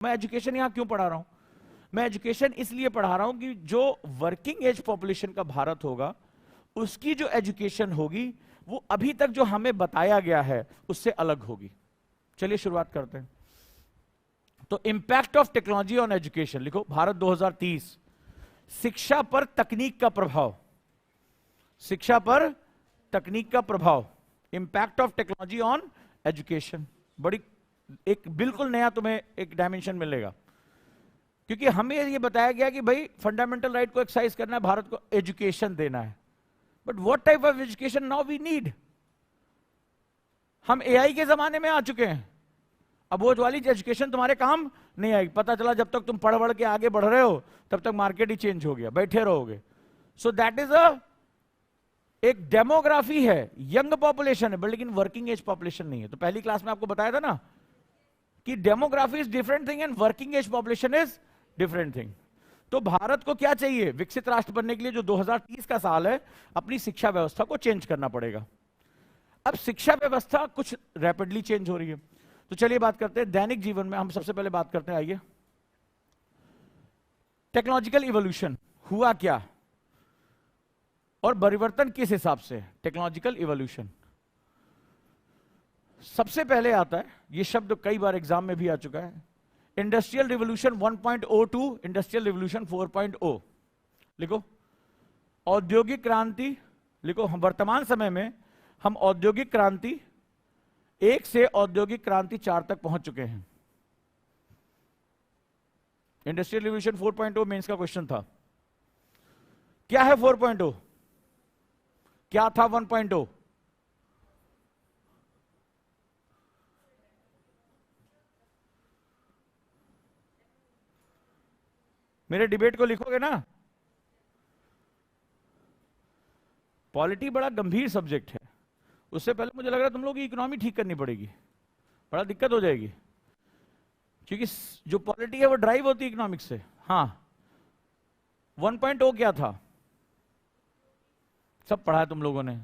मैं एजुकेशन यहां क्यों पढ़ा रहा हूं? मैं एजुकेशन इसलिए पढ़ा रहा हूं कि जो वर्किंग एज पॉपुलेशन का भारत होगा, उसकी जो एजुकेशन होगी वो अभी तक जो हमें बताया गया है उससे अलग होगी। चलिए शुरुआत करते हैं। तो impact of technology on education लिखो, भारत 2030। शिक्षा पर तकनीक का प्रभाव, शिक्षा पर तकनीक का प्रभाव, impact of technology on education. बड़ी एक बिल्कुल नया तुम्हें एक डायमेंशन मिलेगा, क्योंकि हमें ये बताया गया कि भाई फंडामेंटल राइट को एक्सरसाइज करना है, भारत को एजुकेशन देना है। But what type of education now we need? हम एआई के जमाने में आ चुके हैं, अब वो वाली एजुकेशन तुम्हारे काम नहीं आएगी। पता चला जब तक तुम पढ़ बढ़ के आगे बढ़ रहे हो तब तक मार्केट ही चेंज हो गया, बैठे रहोगे। सो दैट इज एक डेमोग्राफी है, यंग पॉपुलेशन है, बट लेकिन वर्किंग एज पॉपुलेशन नहीं है। तो पहली क्लास में आपको बताया था ना कि demography is different thing and working age population is different thing. तो भारत को क्या चाहिए? विकसित राष्ट्र बनने के लिए जो 2030 का साल है, अपनी शिक्षा व्यवस्था को चेंज करना पड़ेगा। अब शिक्षा व्यवस्था कुछ रैपिडली चेंज हो रही है, तो चलिए बात करते हैं दैनिक जीवन में। हम सबसे पहले बात करते हैं, आइए, टेक्नोलॉजिकल इवोल्यूशन हुआ क्या और परिवर्तन किस हिसाब से? टेक्नोलॉजिकल इवोल्यूशन सबसे पहले आता है, ये शब्द कई बार एग्जाम में भी आ चुका है, industrial revolution 1.0 to industrial revolution 4.0। लिखो औद्योगिक क्रांति, लिखो हम वर्तमान समय में हम औद्योगिक क्रांति 1 से औद्योगिक क्रांति 4 तक पहुंच चुके हैं। इंडस्ट्रियल रिवोल्यूशन 4.0 मेंस का क्वेश्चन था। क्या है 4.0? क्या था 1.0? मेरे डिबेट को लिखोगे ना? पॉलिटी बड़ा गंभीर सब्जेक्ट है, उससे पहले मुझे लग रहा है तुम लोगों की इकोनॉमी ठीक करनी पड़ेगी, बड़ा दिक्कत हो जाएगी, क्योंकि जो पॉलिटी है वो ड्राइव होती है इकोनॉमिक्स से। हाँ, 1.0 क्या था? सब पढ़ा है तुम लोगों ने।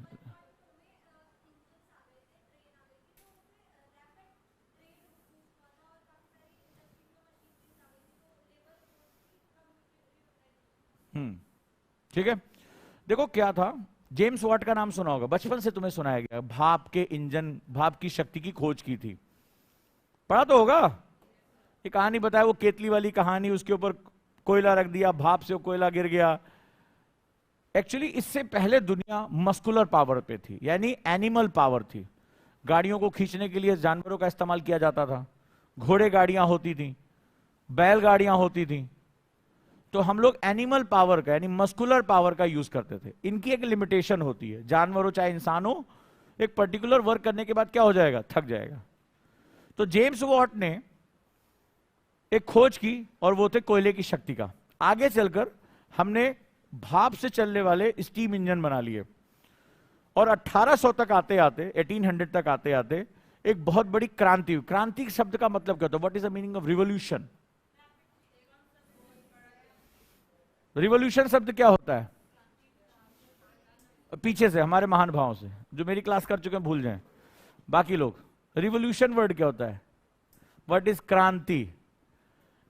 ठीक है, देखो क्या था, जेम्स वाट का नाम सुना होगा, बचपन से तुम्हें सुनाया गया, भाप के इंजन, भाप की शक्ति की खोज की थी, पढ़ा तो होगा। ये कहानी बताया, वो केतली वाली कहानी, उसके ऊपर कोयला रख दिया, भाप से वो कोयला गिर गया। एक्चुअली इससे पहले दुनिया मस्कुलर पावर पे थी, यानी एनिमल पावर थी। गाड़ियों को खींचने के लिए जानवरों का इस्तेमाल किया जाता था, घोड़े गाड़ियां होती थी, बैल गाड़ियां होती थी। तो हम लोग एनिमल पावर का यानी मस्कुलर पावर का यूज करते थे। इनकी एक लिमिटेशन होती है, जानवर हो चाहे इंसान हो, एक पर्टिकुलर वर्क करने के बाद क्या हो जाएगा? थक जाएगा। तो जेम्स वॉट ने एक खोज की और वो थे कोयले की शक्ति का। आगे चलकर हमने भाप से चलने वाले स्टीम इंजन बना लिए, और 1800 तक आते आते, 1800 तक आते आते एक बहुत बड़ी क्रांति हुई। क्रांति शब्द का मतलब क्या होता है? What is the meaning of revolution? Revolution शब्द क्या होता है? पीछे से हमारे महान भावों से, जो मेरी क्लास कर चुके हैं भूल जाएं बाकी लोग। रिवोल्यूशन वर्ड क्या होता है? व्हाट इज क्रांति?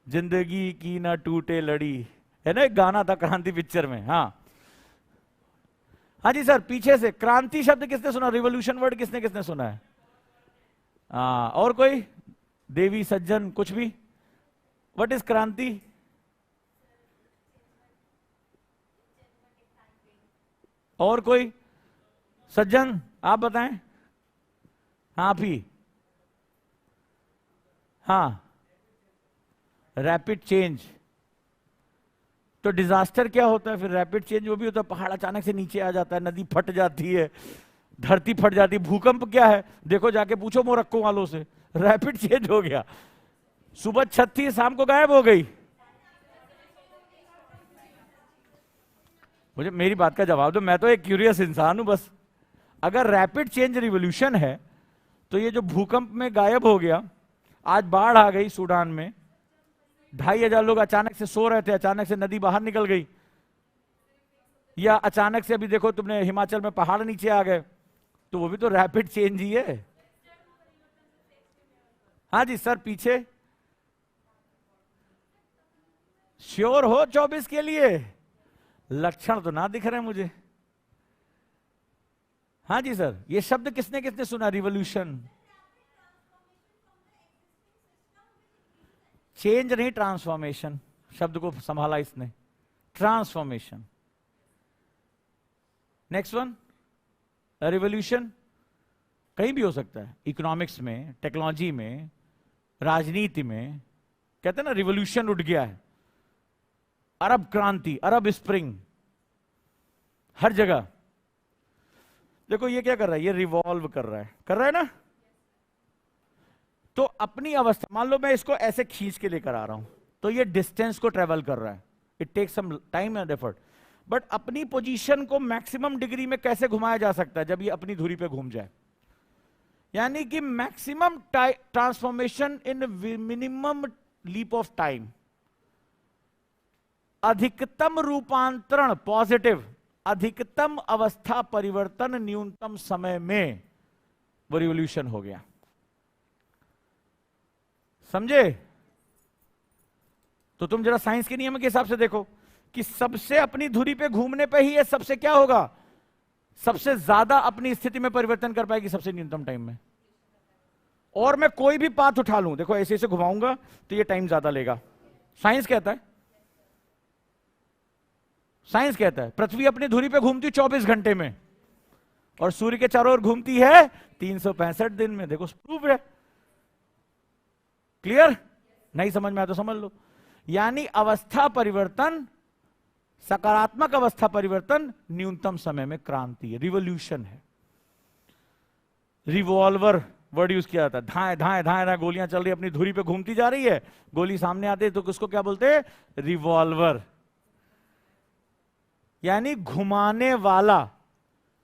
जिंदगी की ना टूटे लड़ी, है ना, एक गाना था क्रांति पिक्चर में। हाँ हाँ जी सर, पीछे से क्रांति शब्द किसने सुना? रिवोल्यूशन वर्ड किसने किसने सुना है? हाँ, और कोई देवी सज्जन कुछ भी? व्हाट इज क्रांति? और कोई सज्जन आप बताएं? हाँ, आप ही। हाँ, रैपिड चेंज। तो डिजास्टर क्या होता है फिर? रैपिड चेंज वो भी होता है, पहाड़ अचानक से नीचे आ जाता है, नदी फट जाती है, धरती फट जाती है। भूकंप क्या है? देखो जाके पूछो मोरक्को वालों से, रैपिड चेंज हो गया। सुबह छत थी, शाम को गायब हो गई। मुझे मेरी बात का जवाब दो, मैं तो एक क्यूरियस इंसान हूं बस। अगर रैपिड चेंज रिवोल्यूशन है तो ये जो भूकंप में गायब हो गया, आज बाढ़ आ गई सूडान में, 2500 लोग अचानक से सो रहे थे, अचानक से नदी बाहर निकल गई, या अचानक से अभी देखो तुमने हिमाचल में पहाड़ नीचे आ गए, तो वो भी तो रैपिड चेंज ही है। हाँ जी सर, पीछे श्योर हो 24 के लिए? लक्षण तो ना दिख रहे मुझे। हाँ जी सर, ये शब्द किसने किसने सुना? रिवॉल्यूशन। चेंज नहीं, ट्रांसफॉर्मेशन शब्द को संभाला इसने, ट्रांसफॉर्मेशन। नेक्स्ट वन, रिवॉल्यूशन कहीं भी हो सकता है, इकोनॉमिक्स में, टेक्नोलॉजी में, राजनीति में। कहते हैं ना रिवॉल्यूशन उठ गया है, अरब क्रांति, अरब स्प्रिंग, हर जगह। देखो ये क्या कर रहा है, ये रिवॉल्व कर रहा है ना। तो अपनी अवस्था, मान लो मैं इसको ऐसे खींच के लेकर आ रहा हूं, तो ये डिस्टेंस को ट्रेवल कर रहा है, it takes some time and effort. But अपनी पोजीशन को मैक्सिमम डिग्री में कैसे घुमाया जा सकता है? जब ये अपनी धुरी पे घूम जाए, यानी कि maximum transformation in minimum leap of time, अधिकतम रूपांतरण पॉजिटिव, अधिकतम अवस्था परिवर्तन न्यूनतम समय में, वो रिवॉल्यूशन हो गया। समझे? तो तुम जरा साइंस के नियम के हिसाब से देखो कि सबसे अपनी धुरी पे घूमने पे ही ये सबसे क्या होगा, सबसे ज्यादा अपनी स्थिति में परिवर्तन कर पाएगी सबसे न्यूनतम टाइम में। और मैं कोई भी पाथ उठा लूं, देखो ऐसे ऐसे घुमाऊंगा तो ये टाइम ज्यादा लेगा। साइंस कहता है, साइंस कहता है पृथ्वी अपनी धुरी पे घूमती 24 घंटे में और सूर्य के चारों ओर घूमती है 365 दिन में। देखो प्रूफ है। क्लियर? नहीं समझ में आया तो समझ लो। यानी अवस्था परिवर्तन, सकारात्मक अवस्था परिवर्तन न्यूनतम समय में क्रांति है, रिवॉल्यूशन है। रिवॉल्वर वर्ड यूज किया जाता है, धाए धाए धाए धाए गोलियां चल रही है, अपनी धुरी पे घूमती जा रही है, गोली सामने आती है तो उसको क्या बोलते हैं? रिवॉल्वर। यानी घुमाने वाला।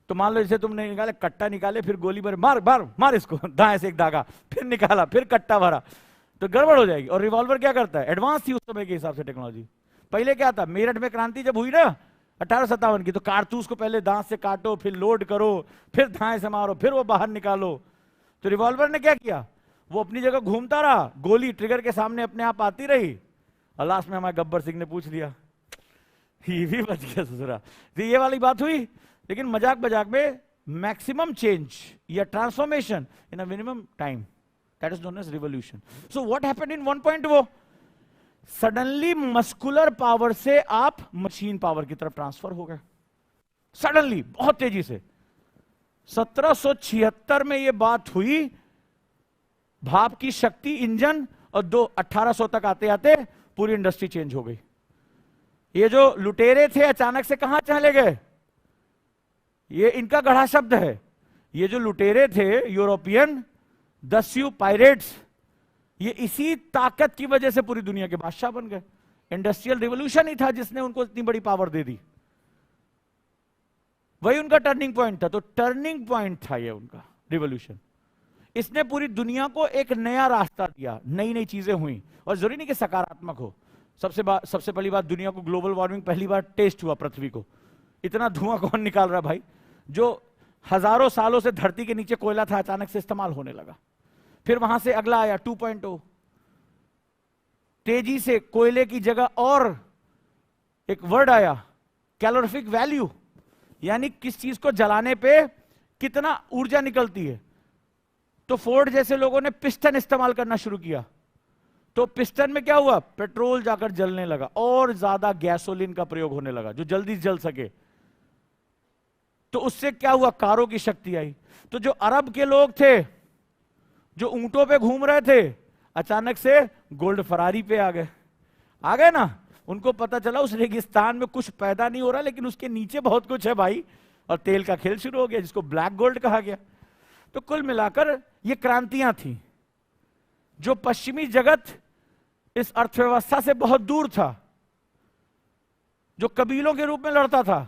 तो मान लो जैसे तुमने निकाले, कट्टा निकाले, फिर गोली भरे, मार मार मार इसको, दाएं से एक धागा, फिर निकाला, फिर कट्टा भरा, तो गड़बड़ हो जाएगी। और रिवॉल्वर क्या करता है? एडवांस थी उस समय के हिसाब से टेक्नोलॉजी। पहले क्या था, मेरठ में क्रांति जब हुई ना 1857 की, तो कारतूस को पहले दांत से काटो, फिर लोड करो, फिर दाएं से मारो, फिर वो बाहर निकालो। तो रिवॉल्वर ने क्या किया, वो अपनी जगह घूमता रहा, गोली ट्रिगर के सामने अपने आप आती रही, और लास्ट में हमारे गब्बर सिंह ने पूछ लिया, ये भी बच गया ससुरा। तो ये वाली बात हुई। लेकिन मजाक मजाक में मैक्सिमम चेंज या transformation in a minimum time, that is known as revolution. So what happened in 1.0? Suddenly muscular power से आप मशीन पावर की तरफ ट्रांसफर हो गए, सडनली, बहुत तेजी से। 1776 में यह बात हुई, भाप की शक्ति इंजन, और 1800 तक आते आते पूरी इंडस्ट्री चेंज हो गई। ये जो लुटेरे थे अचानक से कहां चले गए? ये इनका गढ़ा शब्द है। ये जो लुटेरे थे यूरोपियन, दस्यु पायरेट्स, ये इसी ताकत की वजह से पूरी दुनिया के बादशाह बन गए। इंडस्ट्रियल रिवॉल्यूशन ही था जिसने उनको इतनी बड़ी पावर दे दी, वही उनका टर्निंग पॉइंट था। तो टर्निंग पॉइंट था ये उनका रिवॉल्यूशन। इसने पूरी दुनिया को एक नया रास्ता दिया, नई नई चीजें हुई। और जरूरी नहीं कि सकारात्मक हो। सबसे पहली बात, दुनिया को ग्लोबल वार्मिंग पहली बार टेस्ट हुआ पृथ्वी को। इतना धुआं कौन निकाल रहा भाई? जो हजारों सालों से धरती के नीचे कोयला था, अचानक से इस्तेमाल होने लगा। फिर वहां से अगला आया 2.0, तेजी से कोयले की जगह और एक वर्ड आया, कैलोरिफिक वैल्यू, यानी किस चीज को जलाने पे कितना ऊर्जा निकलती है। तो फोर्ड जैसे लोगों ने पिस्टन इस्तेमाल करना शुरू किया, तो पिस्टन में क्या हुआ, पेट्रोल जाकर जलने लगा और ज्यादा गैसोलीन का प्रयोग होने लगा जो जल्दी जल सके। तो उससे क्या हुआ, कारों की शक्ति आई। तो जो अरब के लोग थे जो ऊंटों पे घूम रहे थे, अचानक से गोल्ड फरारी पे आ गए ना। उनको पता चला उस रेगिस्तान में कुछ पैदा नहीं हो रहा, लेकिन उसके नीचे बहुत कुछ है भाई, और तेल का खेल शुरू हो गया जिसको ब्लैक गोल्ड कहा गया। तो कुल मिलाकर ये क्रांतियां थी। जो पश्चिमी जगत इस अर्थव्यवस्था से बहुत दूर था, जो कबीलों के रूप में लड़ता था,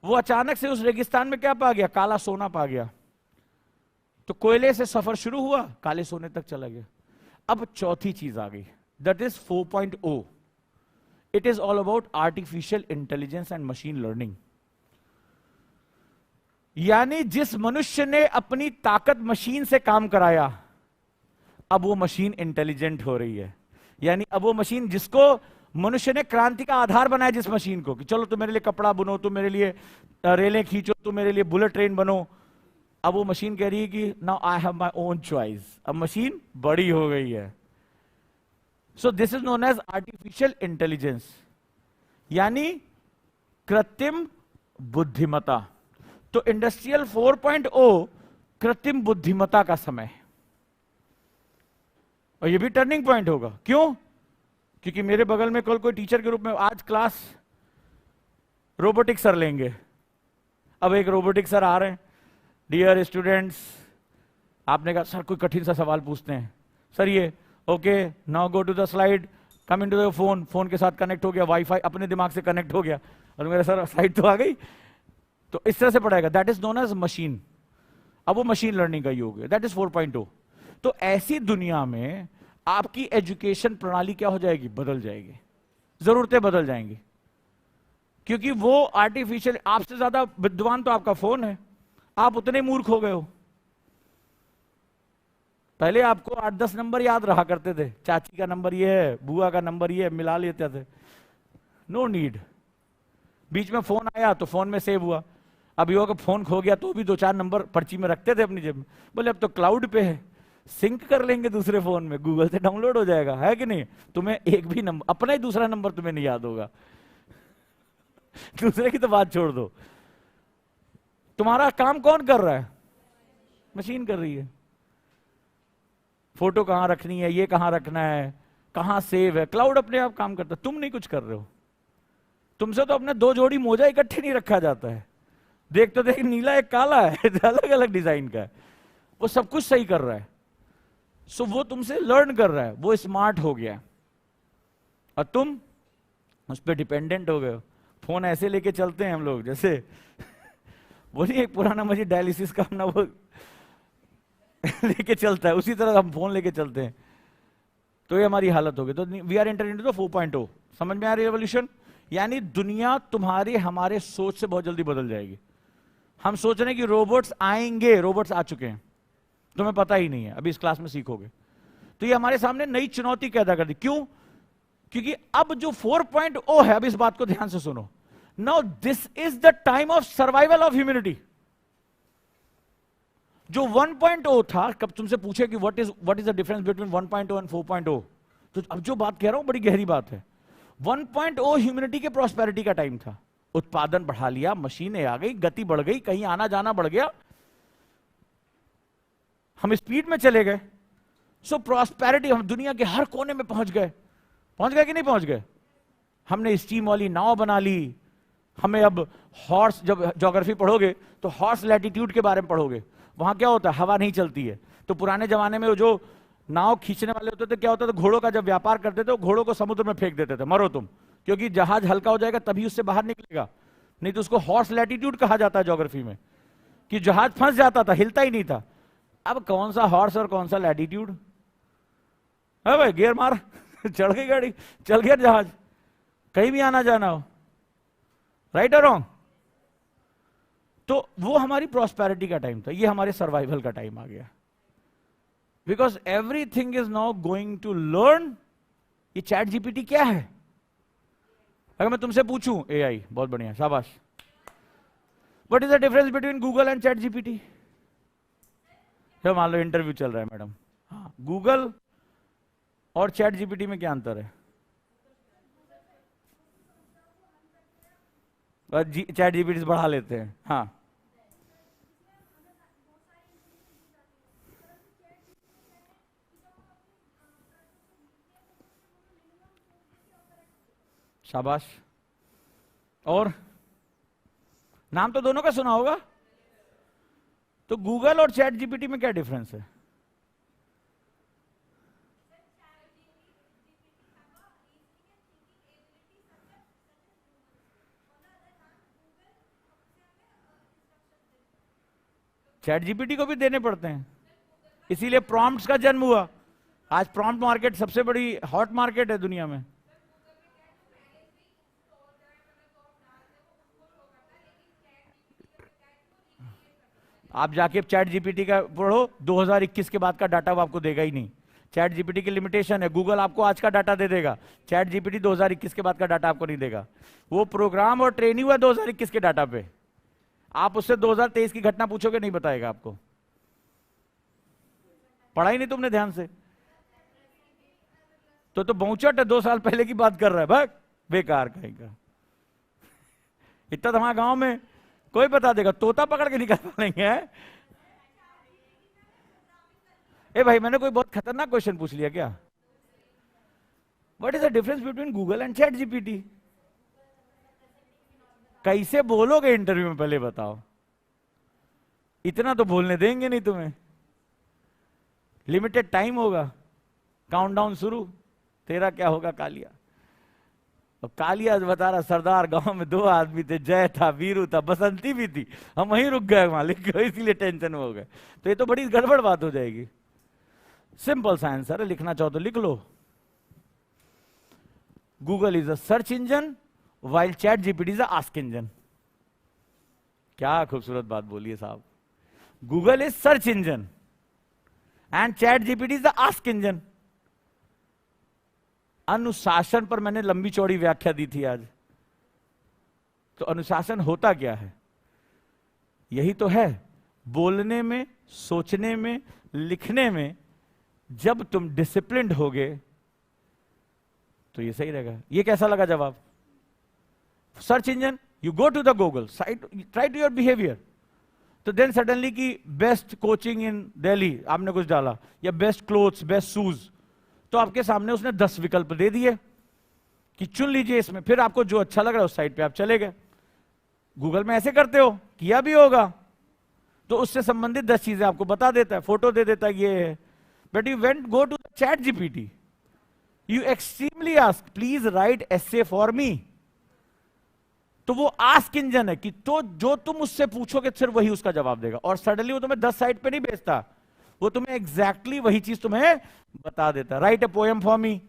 वो अचानक से उस रेगिस्तान में क्या पा गया, काला सोना पा गया। तो कोयले से सफर शुरू हुआ, काले सोने तक चला गया। अब चौथी चीज आ गई, that is 4.0। It is all about artificial intelligence and machine learning. यानी जिस मनुष्य ने अपनी ताकत मशीन से काम कराया, अब वो मशीन इंटेलिजेंट हो रही है। यानी अब वो मशीन जिसको मनुष्य ने क्रांति का आधार बनाया, जिस मशीन को कि चलो तुम मेरे लिए कपड़ा बुनो, तुम मेरे लिए रेलें खींचो, तुम मेरे लिए बुलेट ट्रेन बनो, अब वो मशीन कह रही है कि now I have my own choice. अब मशीन बड़ी हो गई है। So this is known as artificial intelligence, यानी कृत्रिम बुद्धिमत्ता। तो इंडस्ट्रियल 4.0 कृत्रिम बुद्धिमत्ता का समय, और ये भी टर्निंग पॉइंट होगा। क्यों? क्योंकि मेरे बगल में कल कोई टीचर के रूप में आज क्लास रोबोटिक्स सर लेंगे। अब एक रोबोटिक्स सर आ रहे हैं, डियर स्टूडेंट्स, आपने कहा सर कोई कठिन सा सवाल पूछते हैं। सर ये okay, now go to the slide, come into the phone, phone के साथ कनेक्ट हो गया, वाईफाई अपने दिमाग से कनेक्ट हो गया, और मेरा सर स्लाइड तो आ गई। तो इस तरह से पढ़ाएगा, that is known as machine. अब वो मशीन लर्निंग का योग है, दैट इज 4.0। तो ऐसी दुनिया में आपकी एजुकेशन प्रणाली क्या हो जाएगी? बदल जाएगी, जरूरतें बदल जाएंगी, क्योंकि वो आर्टिफिशियल, आपसे ज्यादा विद्वान तो आपका फोन है, आप उतने मूर्ख हो गए हो। पहले आपको 8-10 नंबर याद रहा करते थे, चाची का नंबर ये है, बुआ का नंबर ये है, मिला लेते थे, नो नीड। बीच में फोन आया तो फोन में सेव हुआ। अब युवा का फोन खो गया तो भी 2-4 नंबर पर्ची में रखते थे अपनी जेब में, बोले अब तो क्लाउड पे है, सिंक कर लेंगे दूसरे फोन में, गूगल से डाउनलोड हो जाएगा, है कि नहीं? तुम्हें एक भी नंबर, अपना ही दूसरा नंबर तुम्हें नहीं याद होगा दूसरे की तो बात छोड़ दो। तुम्हारा काम कौन कर रहा है? मशीन कर रही है। फोटो कहां रखनी है, ये कहां रखना है, कहां सेव है, क्लाउड अपने आप काम करता है, तुम नहीं कुछ कर रहे हो। तुमसे तो अपने 2 जोड़ी मोजा इकट्ठे नहीं रखा जाता है, देख तो देख, नीला एक काला है अलग अलग डिजाइन का है, वो सब कुछ सही कर रहा है। सो वो तुमसे लर्न कर रहा है, वो स्मार्ट हो गया, और तुम उस पर डिपेंडेंट हो गए हो। फोन ऐसे लेके चलते हैं हम लोग, जैसे वो नहीं एक पुराना मशीन डायलिसिस का अपना वो लेके चलता है, उसी तरह हम फोन लेके चलते हैं। तो ये हमारी हालत हो गई। तो we are entering into the 4.0। समझ में आ रही है रेवोल्यूशन? यानी दुनिया तुम्हारे हमारे सोच से बहुत जल्दी बदल जाएगी। हम सोच रहे हैं कि रोबोट्स आएंगे, रोबोट्स आ चुके हैं, तुम्हें पता ही नहीं है, अभी इस क्लास में सीखोगे। तो ये हमारे सामने नई चुनौती पैदा कर दी। क्यों? क्योंकि अब जो 4.0 है, अब इस बात को ध्यान से सुनो, now this is the time of survival of humanity. जो 1.0 था, कब तुमसे पूछे कि what is the difference between 1.0 and 4.0, तो अब जो बात कह रहा हूं बड़ी गहरी बात है। 1.0 ह्यूमैनिटी के प्रॉस्पेरिटी का टाइम था, उत्पादन बढ़ा लिया, मशीनें आ गई, गति बढ़ गई, कहीं आना जाना बढ़ गया, हम स्पीड में चले गए। सो प्रॉस्पेरिटी, हम दुनिया के हर कोने में पहुंच गए कि नहीं पहुंच गए? हमने स्टीम वाली नाव बना ली, हमें अब हॉर्स, जब ज्योग्राफी पढ़ोगे तो हॉर्स लैटिट्यूड के बारे में पढ़ोगे, वहां क्या होता है, हवा नहीं चलती है। तो पुराने जमाने में जो नाव खींचने वाले होते थे, क्या होता था, घोड़ों का जब व्यापार करते थे, घोड़ों को समुद्र में फेंक देते थे, मरो तुम, क्योंकि जहाज हल्का हो जाएगा तभी उससे बाहर निकलेगा, नहीं तो उसको हॉर्स लैटिट्यूड कहा जाता है ज्योग्राफी में, कि जहाज फंस जाता था, हिलता ही नहीं था। अब कौन सा हॉर्स और कौन सा लैटिट्यूड है भाई, गियर मार चढ़ गई गाड़ी, चल गया जहाज, कहीं भी आना जाना हो, राइट और रॉन्ग? तो वो हमारी प्रॉस्पेरिटी का टाइम था, ये हमारे सर्वाइवल का टाइम आ गया, because everything is now going to learn. ये चैट जीपीटी क्या है? अगर मैं तुमसे पूछूं, एआई, बहुत बढ़िया, शाबाश, what is the difference between Google and chat GPT? तो मान लो इंटरव्यू चल रहा है मैडम, हाँ, गूगल और चैट जीपीटी में क्या अंतर है? चैट जीपीटी बढ़ा लेते हैं, हाँ, शाबाश। और नाम तो दोनों का सुना होगा। तो गूगल और चैट जीपीटी में क्या डिफरेंस है? चैट जीपीटी को भी देने पड़ते हैं, इसीलिए प्रॉम्प्ट्स का जन्म हुआ। आज प्रॉम्प्ट मार्केट सबसे बड़ी हॉट मार्केट है दुनिया में। आप जाके चैट जीपीटी का पढ़ो, 2021 के बाद का डाटा वो आपको देगा ही नहीं, चैट जीपीटी की लिमिटेशन है, गूगल आपको आज का डाटा दे देगा, चैट जीपीटी 2021 के बाद का डाटा आपको नहीं देगा। वो प्रोग्राम और ट्रेन हुआ 2021 के डाटा पे, आप उससे 2023 की घटना पूछोगे नहीं बताएगा आपको। पढ़ा ही नहीं तुमने ध्यान से, तो बहुचट है, 2 साल पहले की बात कर रहा है, भाग बेकार कहीं का। इतना तो हमारे गांव में कोई बता देगा, तोता पकड़ के निकाल लेंगे। ए भाई, मैंने कोई बहुत खतरनाक क्वेश्चन पूछ लिया क्या? What is the difference between Google and chat GPT? कैसे बोलोगे इंटरव्यू में, पहले बताओ। इतना तो बोलने देंगे नहीं तुम्हें। लिमिटेड टाइम होगा, काउंटडाउन शुरू। तेरा क्या होगा कालिया? अब कालिया बता रहा, सरदार गांव में 2 आदमी थे, जय था, वीरू था, बसंती भी थी, हम वहीं रुक गए मालिक, इसीलिए टेंशन में हो गए। तो ये तो बड़ी गड़बड़ बात हो जाएगी। सिंपल सा आंसर है, लिखना चाहो तो लिख लो। Google is a search engine while chat GPT is a ask engine. क्या खूबसूरत बात बोली है साहब। Google is search engine and chat GPT is the ask engine. अनुशासन पर मैंने लंबी चौड़ी व्याख्या दी थी आज। तो अनुशासन होता क्या है? यही तो है, बोलने में, सोचने में, लिखने में जब तुम डिसिप्लिन्ड होगे तो ये सही रहेगा। ये कैसा लगा जवाब? Search engine, you go to the Google site, try to your behaviour, तो देन सडनली की बेस्ट कोचिंग इन दिल्ली आपने कुछ डाला, या बेस्ट क्लोथ्स, बेस्ट शूज, तो आपके सामने उसने 10 विकल्प दे दिए कि चुन लीजिए इसमें। फिर आपको जो अच्छा लग रहा है उस साइट पे आप चले गए। गूगल में ऐसे करते हो, किया भी होगा, तो उससे संबंधित 10 चीजें आपको बता देता है, फोटो दे देता है, ये है। But you went go to ChatGPT, you extremely ask please write essay for me, तो वो आस्क इंजन है कि तो जो तुम उससे पूछोगे सिर्फ वही उसका जवाब देगा। और सडनली वो तुम्हें 10 साइट पे नहीं भेजता, वो तुम्हें एग्जैक्टली वही चीज तुम्हें बता देता है। Right a poem for me,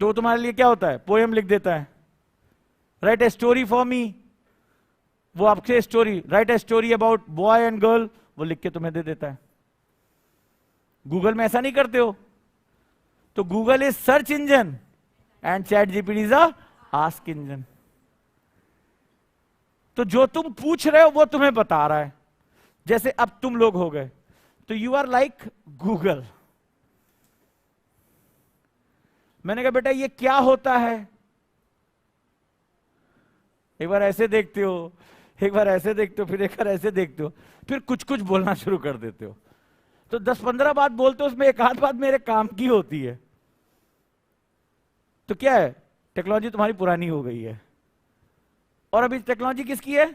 तो तुम्हारे लिए क्या होता है? पोएम लिख देता है। Right a story for me, वो आपसे story, right a story about boy and girl, वो लिख के तुम्हें दे देता है। गूगल में ऐसा नहीं करते हो। तो Google is search engine and chat GPT is a ask engine. तो जो तुम पूछ रहे हो वो तुम्हें बता रहा है। जैसे अब तुम लोग हो गए, तो यू आर लाइक गूगल। मैंने कहा बेटा ये क्या होता है? एक बार ऐसे देखते हो, एक बार ऐसे देखते हो, फिर एक बार ऐसे देखते हो, फिर कुछ कुछ बोलना शुरू कर देते हो। तो 10-15 बात बोलते हो, उसमें एक आध बात मेरे काम की होती है। तो क्या है? टेक्नोलॉजी तुम्हारी पुरानी हो गई है। और अभी टेक्नोलॉजी किसकी है?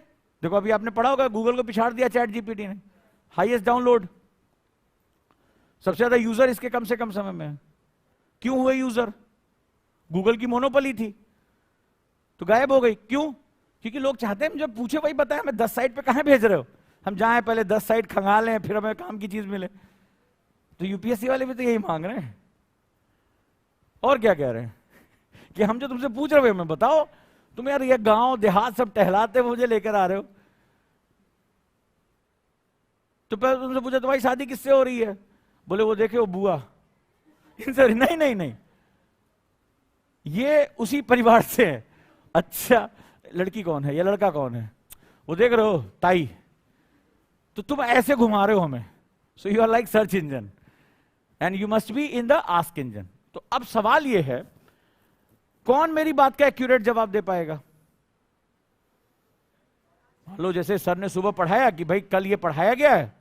देखो अभी आपने पढ़ा होगा, गूगल को पिछाड़ दिया चैट जीपीटी ने, हाईएस्ट डाउनलोड, सबसे ज्यादा यूजर इसके कम से कम समय में। क्यों हुए यूजर? गूगल की मोनोपोली थी तो गायब हो गई। क्यों? क्योंकि लोग चाहते हैं जब पूछे वही बताए, हमें 10 साइट पे कहां भेज रहे हो, हम जाएं पहले 10 साइट खंगालें फिर हमें काम की चीज मिले। तो यूपीएससी वाले भी तो यही मांग रहे हैं। और क्या कह रहे हैं कि हम जो तुमसे पूछ रहे हो हमें बताओ। तुम यार ये गांव देहात सब टहलाते मुझे लेकर आ रहे हो। तो पहले तुमसे पूछा तुम्हारी शादी किससे हो रही है? बोले वो देखे वो बुआ। इनसे नहीं नहीं नहीं, ये उसी परिवार से है। अच्छा लड़की कौन है या लड़का कौन है? वो देख रहे हो ताई। तो तुम ऐसे घुमा रहे हो हमें। So you are like search engine and you must be in the ask engine. तो अब सवाल ये है, कौन मेरी बात का एक्यूरेट जवाब दे पाएगा? मान लो जैसे सर ने सुबह पढ़ाया कि भाई कल ये पढ़ाया गया है,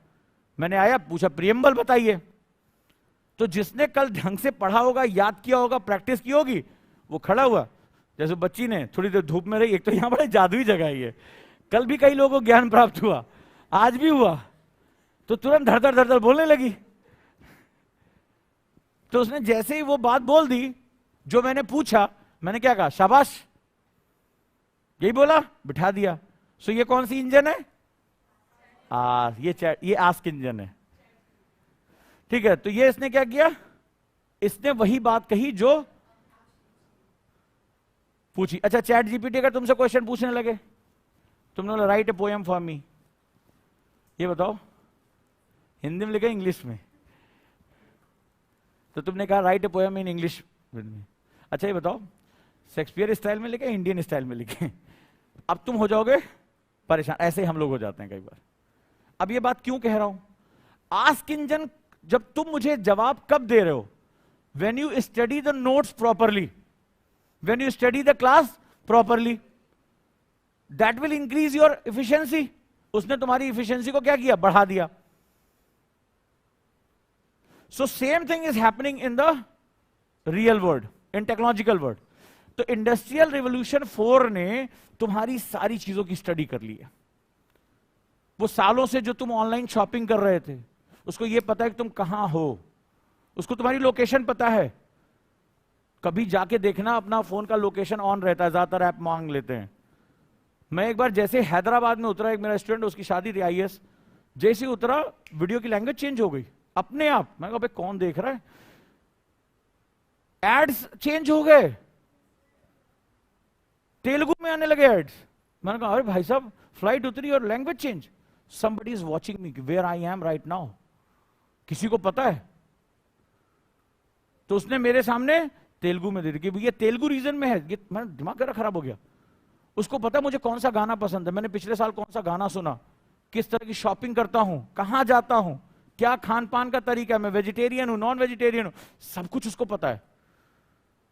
मैंने आया पूछा प्रियम्बल बताइए, तो जिसने कल ढंग से पढ़ा होगा, याद किया होगा, प्रैक्टिस की होगी, वो खड़ा हुआ। जैसे बच्ची ने थोड़ी देर धूप में रही, एक तो यहां बड़े जादुई जगह है ये, कल भी कई लोगों को ज्ञान प्राप्त हुआ, आज भी हुआ, तो तुरंत धड़धड़ धड़धड़ बोलने लगी। तो उसने जैसे ही वो बात बोल दी जो मैंने पूछा, मैंने क्या कहा? शाबाश, यही बोला, बिठा दिया। सो ये कौन सी इंजन है? ये आस्क इंजन है। ठीक है, तो ये इसने क्या किया? इसने वही बात कही जो पूछी। अच्छा चैट जीपीटी अगर तुमसे क्वेश्चन पूछने लगे, तुमने बोला right a poem for me, ये बताओ हिंदी में लिखा इंग्लिश में? तो तुमने कहा right a poem in English. अच्छा ये बताओ, शेक्सपियर स्टाइल में लिखे, इंडियन स्टाइल में लिखे? अब तुम हो जाओगे परेशान। ऐसे ही हम लोग हो जाते हैं कई बार। अब ये बात क्यों कह रहा हूं? आस्क इंजन, जब तुम मुझे जवाब कब दे रहे हो? When you study the notes properly, when you study the class properly, that will increase your efficiency. उसने तुम्हारी efficiency को क्या किया? बढ़ा दिया। So same thing is happening in the real world, in technological world. तो इंडस्ट्रियल रिवोल्यूशन 4 ने तुम्हारी सारी चीजों की स्टडी कर ली है। वो सालों से जो तुम ऑनलाइन शॉपिंग कर रहे थे, उसको ये पता है कि तुम कहां हो, उसको तुम्हारी लोकेशन पता है। कभी जाके देखना, अपना फोन का लोकेशन ऑन रहता है, ज्यादातर ऐप मांग लेते हैं। मैं एक बार जैसे हैदराबाद में उतरा, एक मेरा स्टूडेंट, उसकी शादी थी IAS, जैसे उतरा वीडियो की लैंग्वेज चेंज हो गई अपने आप। मैं कहा कौन देख रहा है? एड्स चेंज हो गए, तेलुगु में आने लगे एड्स। मैंने कहा अरे भाई साहब, फ्लाइट उतरी और language change. Somebody is watching me where I am right now. किसी को पता है? तो उसने मेरे सामने तेलुगु में दे दी कि भैया तेलुगु रीजन में है। ये मेरा दिमाग जरा खराब हो गया। उसको पता मुझे कौन सा गाना पसंद है, मैंने पिछले साल कौन सा गाना सुना, किस तरह की शॉपिंग करता हूं, कहां जाता हूं, क्या खान पान का तरीका है, मैं वेजिटेरियन हूं, नॉन वेजिटेरियन हूं, सब कुछ उसको पता है।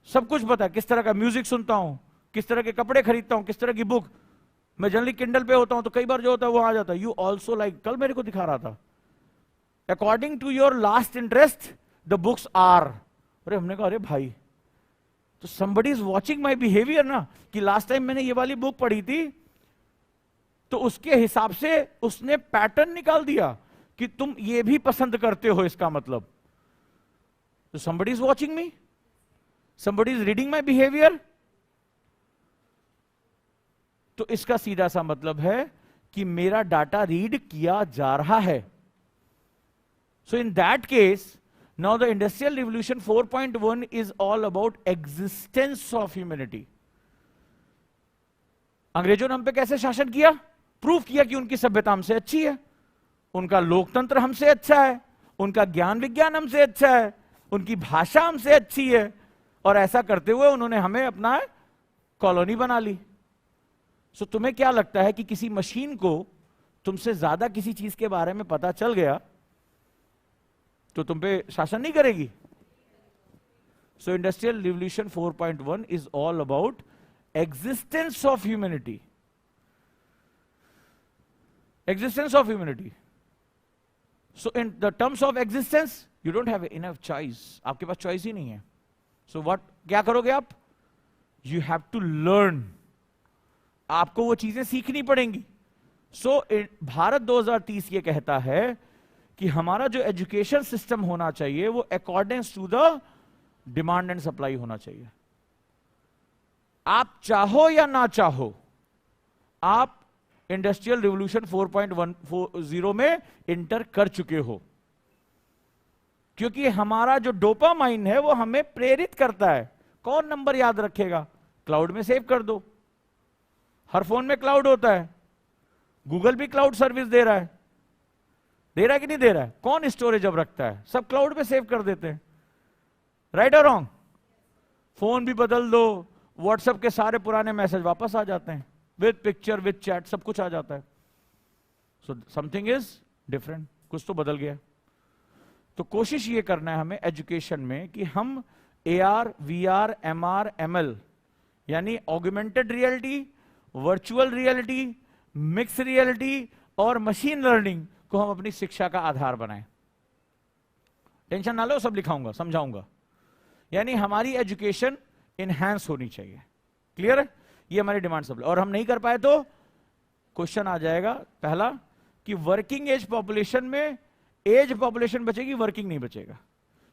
सब कुछ पता है, किस तरह का म्यूजिक सुनता हूं, किस तरह के कपड़े खरीदता हूं, किस तरह की बुक। मैं जनरली किंडल पे होता हूं तो कई बार जो होता है वो आ जाता है। यू ऑल्सो लाइक, कल मेरे को दिखा रहा था, according to your last interest the books are. अरे हमने कहा अरे भाई, तो somebody is watching my behavior ना, कि लास्ट टाइम मैंने ये वाली बुक पढ़ी थी तो उसके हिसाब से उसने पैटर्न निकाल दिया कि तुम ये भी पसंद करते हो, इसका मतलब। तो somebody is watching me, somebody is reading my behavior। तो इसका सीधा सा मतलब है कि मेरा डाटा रीड किया जा रहा है। So in that case, now the industrial revolution 4.1 is all about existence of humanity। अंग्रेजों ने हम पे कैसे शासन किया? प्रूफ किया कि उनकी सभ्यता हमसे अच्छी है, उनका लोकतंत्र हमसे अच्छा है, उनका ज्ञान विज्ञान हमसे अच्छा है, उनकी भाषा हमसे अच्छी है, और ऐसा करते हुए उन्होंने हमें अपना कॉलोनी बना ली। सो तुम्हें क्या लगता है कि किसी मशीन को तुमसे ज्यादा किसी चीज के बारे में पता चल गया तो तुम पे शासन नहीं करेगी? सो industrial revolution 4.1 is all about existence of humanity. Existence of humanity. So in the terms of existence you don't have enough choice, आपके पास चॉइस ही नहीं है। सो व्हाट, क्या करोगे आप? यू हैव टू लर्न, आपको वो चीजें सीखनी पड़ेंगी। सो भारत 2030 ये कहता है कि हमारा जो एजुकेशन सिस्टम होना चाहिए वो according to the demand and supply होना चाहिए। आप चाहो या ना चाहो, आप इंडस्ट्रियल रिवोल्यूशन 4.10 में इंटर कर चुके हो, क्योंकि हमारा जो डोपामाइन है वो हमें प्रेरित करता है। कौन नंबर याद रखेगा? क्लाउड में सेव कर दो। हर फोन में क्लाउड होता है, गूगल भी क्लाउड सर्विस दे रहा है, दे रहा है कि नहीं दे रहा है? कौन स्टोरेज अब रखता है? सब क्लाउड पे सेव कर देते हैं। राइट और रॉन्ग? फोन भी बदल दो, व्हाट्सएप के सारे पुराने मैसेज वापस आ जाते हैं, विद पिक्चर, विद चैट, सब कुछ आ जाता है। सो समथिंग इज डिफरेंट, कुछ तो बदल गया। तो कोशिश ये करना है हमें एजुकेशन में कि हम AR, VR, MR, ML यानी augmented reality, virtual reality, mix reality और मशीन लर्निंग को हम अपनी शिक्षा का आधार बनाएं। टेंशन ना लो, सब लिखाऊंगा, समझाऊंगा। यानी हमारी एजुकेशन इनहैंस होनी चाहिए। क्लियर है? ये हमारी डिमांड सब। और हम नहीं कर पाए तो क्वेश्चन आ जाएगा पहला कि वर्किंग एज पॉपुलेशन में एज पॉपुलेशन बचेगी, वर्किंग नहीं बचेगा,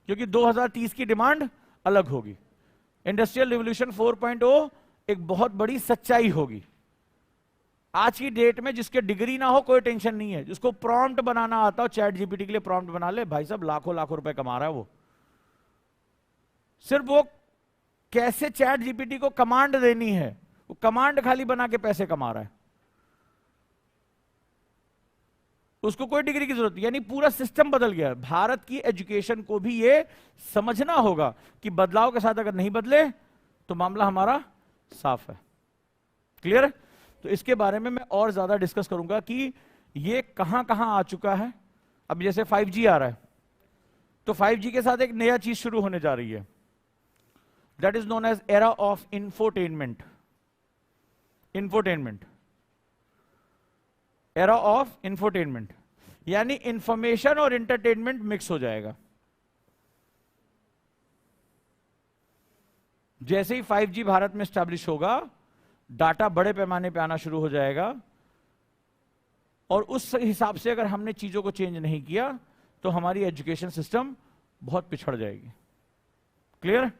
क्योंकि 2030 की डिमांड अलग होगी। इंडस्ट्रियल रिवोल्यूशन 4.0 एक बहुत बड़ी सच्चाई होगी। आज की डेट में जिसके डिग्री ना हो कोई टेंशन नहीं है, जिसको प्रॉम्प्ट बनाना आता हो, चैट जीपीटी के लिए प्रॉम्प्ट बना ले, भाई साहब लाखों लाखों रुपए कमा रहा है वो। सिर्फ वो कैसे चैट जीपीटी को कमांड देनी है, वो कमांड खाली बना के पैसे कमा रहा है। उसको कोई डिग्री की जरूरत नहीं, यानी पूरा सिस्टम बदल गया। भारत की एजुकेशन को भी ये समझना होगा कि बदलाव के साथ अगर नहीं बदले तो मामला हमारा साफ है। क्लियर है? तो इसके बारे में मैं और ज्यादा डिस्कस करूंगा कि ये कहां कहां आ चुका है। अब जैसे 5G आ रहा है, तो 5G के साथ एक नया चीज शुरू होने जा रही है, that is known as era of infotainment. Infotainment, era of infotainment, यानी इंफॉर्मेशन और एंटरटेनमेंट मिक्स हो जाएगा। जैसे ही 5G भारत में स्टैब्लिश होगा, डाटा बड़े पैमाने पे आना शुरू हो जाएगा, और उस हिसाब से अगर हमने चीजों को चेंज नहीं किया तो हमारी एजुकेशन सिस्टम बहुत पिछड़ जाएगी। क्लियर?